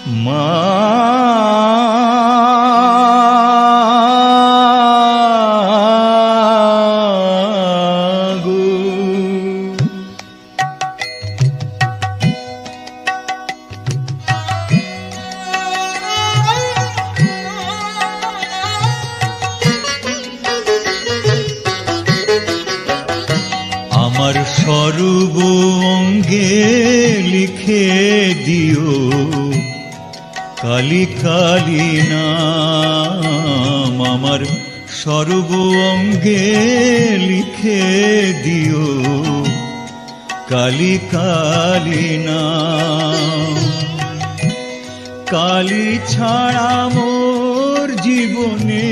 মা গো, আমার সর্ব অঙ্গে লিখে দিও কালী কালী নাম। আমার সর্ব অঙ্গে লিখে দিও কালী কালী নাম। কালী ছাড়া মোর জীবনে,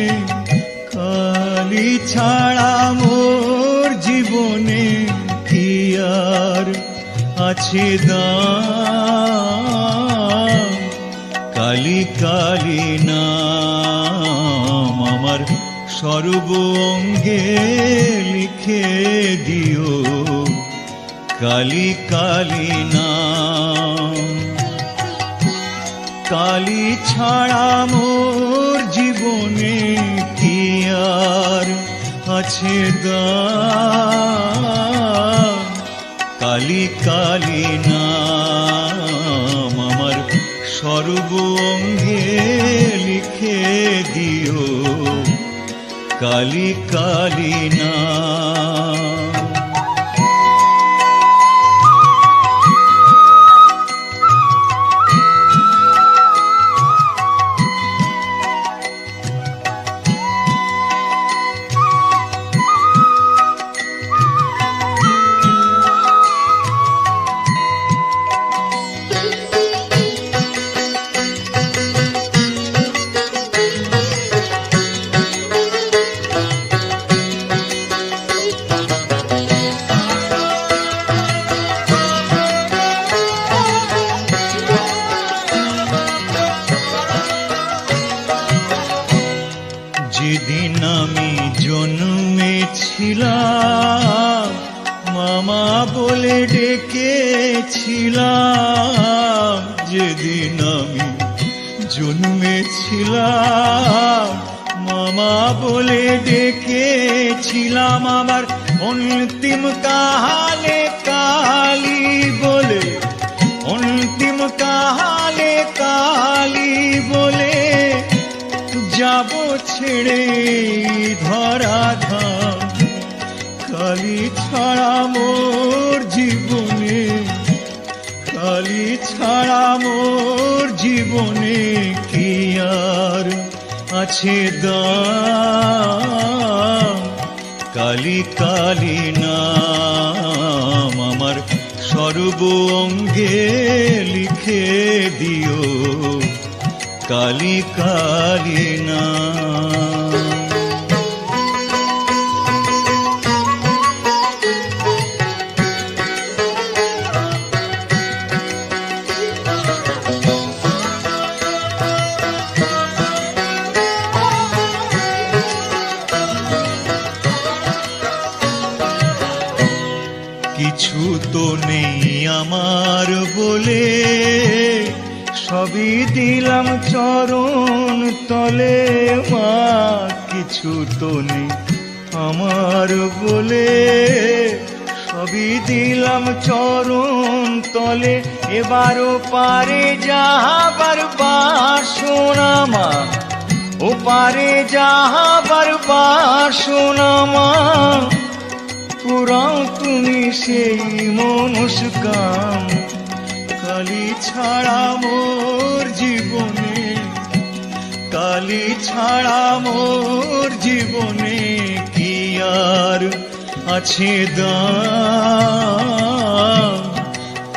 কালী ছাড়া মোর জীবনে কি আর আছে দাম। কালী কালী নাম আমার সর্ব অঙ্গে লিখে দিও কালী কালী নাম। কালী ছাড়া মোর জীবনে কি আর আছে দাম। কালী কালী নাম আমার সর্ব অঙ্গে লিখে দিও কালী কালী নাম। যেদিন আমি জন্মেছিলাম মামা বলে ডেকেছিলাম। যেদিন আমি জন্মেছিলাম মামা বলে ডেকেছিলাম। আমার অন্তিম কালে কালী বলে, অন্তিম কালে কালী বলে যাব ছেড়ে ধরাধাম। কালী ছাড়া মোর জীবনে, কালী ছাড়া মোর জীবনে কি আর আছে দাম। কালী কালী নাম আমার সর্ব অঙ্গে লিখে দিও কালী কালী নাম। কিছু তো নেই আমার বলে, সবই দিলাম চরণ তলে। মা কিছু তো নেই আমার বলে, সবই দিলাম চরণ তলে। এবারও পারে যাহাবার বাসনা মা, ও পারে যাহাবার বাসনা মা। পুরাও তুমি সেই মনস্কাম। কালী ছাড়া মোর জীবনে, কালী ছাড়া মোর জীবনে কি আর আছে দাম।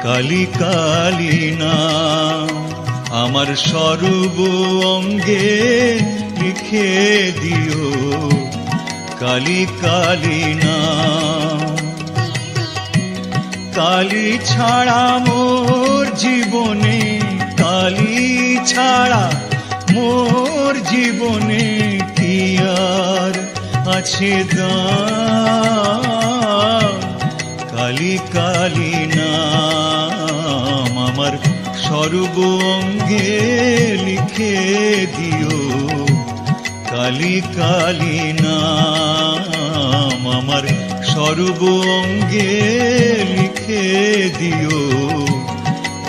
কালী কালী নাম আমার সর্ব অঙ্গে লিখে দিও কালী কালী নাম। কালী ছাড়া মোর জীবনে, কালী ছাড়া মোর জীবনে কি আর আছে দাম। কালী কালী নাম আমার সর্ব অঙ্গে লিখে দিও কালী কালী নাম, আমার সর্ব অঙ্গে লিখে দিও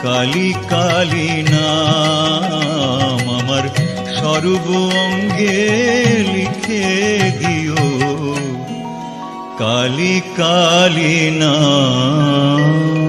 কালী কালী নাম, আমার সর্ব অঙ্গে লিখে দিও কালী কালী নাম।